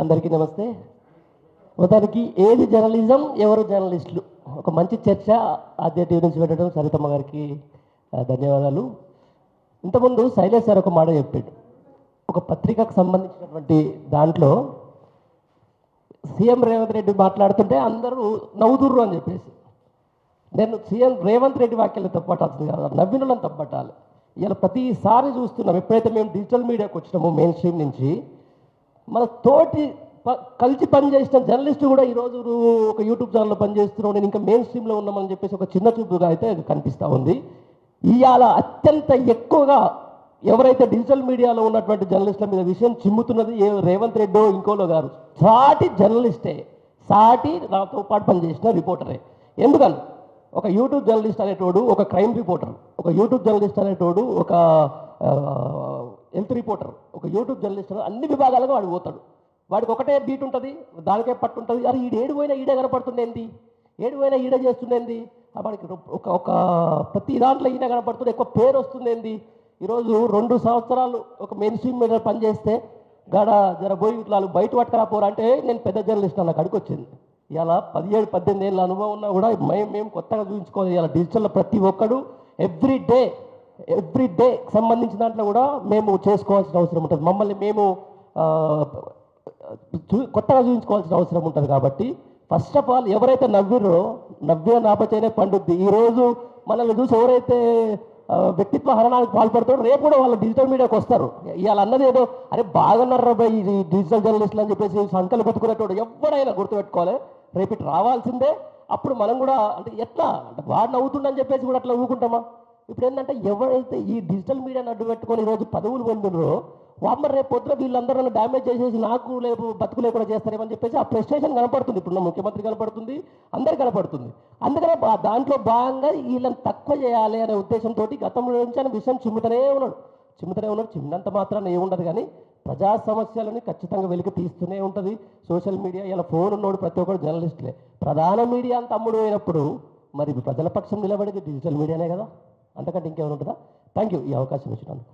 అందరికీ నమస్తే. మొత్తానికి ఏది జర్నలిజం, ఎవరు జర్నలిస్టులు, ఒక మంచి చర్చ ఆద్య టీవీ నుంచి పెట్టడం సరితమ్మ గారికి ధన్యవాదాలు. ఇంతకుముందు శైలేష్ సార్ ఒక మాట చెప్పాడు. ఒక పత్రికకు సంబంధించినటువంటి దాంట్లో సీఎం రేవంత్ రెడ్డి మాట్లాడుతుంటే అందరూ నవ్వుతుర్రు అని చెప్పేసి, నేను సీఎం రేవంత్ రెడ్డి వాక్యాలు తప్పట్టాల్సింది కాదు, నవ్వినలను తప్పట్టాలి. ఇలా ప్రతిసారి చూస్తున్నాం. ఎప్పుడైతే మేము డిజిటల్ మీడియాకి వచ్చినామో మెయిన్ స్ట్రీమ్ నుంచి, మన తోటి కలిసి పనిచేసిన జర్నలిస్టు కూడా ఈరోజు ఒక యూట్యూబ్ ఛానల్లో పనిచేస్తున్నాం, నేను ఇంకా మెయిన్ స్ట్రీమ్లో ఉన్నామని చెప్పేసి ఒక చిన్న చూపుగా అయితే కనిపిస్తూ ఉంది. ఇవాళ అత్యంత ఎక్కువగా ఎవరైతే డిజిటల్ మీడియాలో ఉన్నటువంటి జర్నలిస్టుల మీద విషయం చిమ్ముతున్నది రేవంత్ రెడ్డో ఇంకోలో గారు. సాటి జర్నలిస్టే, సాటి నాతో పాటు పనిచేసిన రిపోర్టరే. ఎందుకని ఒక యూట్యూబ్ జర్నలిస్ట్ అనేటోడు ఒక క్రైమ్ రిపోర్టర్, ఒక యూట్యూబ్ జర్నలిస్ట్ అనేటోడు ఒక హెల్త్ రిపోర్టర్, ఒక యూట్యూబ్ జర్నలిస్ట్ అన్ని విభాగాలుగా వాడు పోతాడు. వాడికి ఒకటే బీట్ ఉంటుంది, దానికే పట్టు ఉంటుంది. అరే ఈడు ఏడు పోయినా ఈడే కనపడుతుండేంది, ఏడు పోయినా ఈడే చేస్తుండేంది, వాడికి ఒక ప్రతి దాంట్లో ఈయన కనపడుతుంది, ఎక్కువ పేరు వస్తుండేంది. ఈరోజు 2 సంవత్సరాలు ఒక మెయిన్ స్ట్రీమ్ మీద పనిచేస్తే గడ జర పోయి ఇట్లా బయట పట్టుకరా పోరా అంటే నేను పెద్ద జర్నలిస్ట్ అన్న కడికి వచ్చింది. ఇలా 17-18 ఏళ్ళ అనుభవం ఉన్నా కూడా మేము కొత్తగా చూపించుకోవాలి. ఇలా డిజిటల్లో ప్రతి ఒక్కడు ఎవ్రీ డే సంబంధించిన దాంట్లో కూడా మేము చేసుకోవాల్సిన అవసరం ఉంటుంది. మమ్మల్ని మేము కొత్తగా చూపించుకోవాల్సిన అవసరం ఉంటుంది. కాబట్టి ఫస్ట్ ఆఫ్ ఆల్ ఎవరైతే నవ్విరో నవ్వే నాపచైనే పండుద్ది. ఈరోజు మనల్ని చూసి ఎవరైతే వ్యక్తిత్వ హరణానికి పాల్పడతారో రేపు కూడా వాళ్ళు డిజిటల్ మీడియాకి వస్తారు. ఇవాళ అన్నది ఏదో అరే బాగున్నారా బాయ్ ఈ డిజిటల్ జర్నలిస్టులు అని చెప్పేసి సంకలు పెట్టుకునేటోడు ఎవడైనా గుర్తుపెట్టుకోవాలి, రేపు ఇటు రావాల్సిందే. అప్పుడు మనం కూడా అంటే ఎట్లా అంటే వాడు నవ్వుతుండని చెప్పేసి కూడా అట్లా ఊరుకుంటామా? ఇప్పుడు ఏంటంటే ఎవరైతే ఈ డిజిటల్ మీడియాని అడ్డు పెట్టుకొని ఈరోజు పదవులు పొందినరో వామ్మ రేపు పొద్దున వీళ్ళందరూ డ్యామేజ్ చేసేసి నాకు లేపు బతుకు లేకుండా చేస్తారేమని చెప్పేసి ఆ ప్రెస్టేషన్ కనపడుతుంది. ఇప్పుడు ముఖ్యమంత్రి కనపడుతుంది, అందరు కనపడుతుంది. అందుకనే దాంట్లో భాగంగా వీళ్ళని తక్కువ చేయాలి అనే ఉద్దేశంతో గతంలో నుంచి అనే విషయం చిమ్ముతూనే ఉన్నాడు. చిన్నంత మాత్రాన ఏముండదు, కానీ ప్రజా సమస్యలని ఖచ్చితంగా వెలికి తీస్తూనే ఉంటుంది సోషల్ మీడియా. ఇలా ఫోన్ ఉన్నోడు ప్రతి ఒక్కరు జర్నలిస్టులే. ప్రధాన మీడియా అంత అమ్ముడు అయినప్పుడు మరి ప్రజల పక్షం నిలబడేది డిజిటల్ మీడియానే కదా, అంతకంటే ఇంకేమైనా ఉంటుందా? థ్యాంక్ యూ ఈ అవకాశం ఇచ్చినందుకు.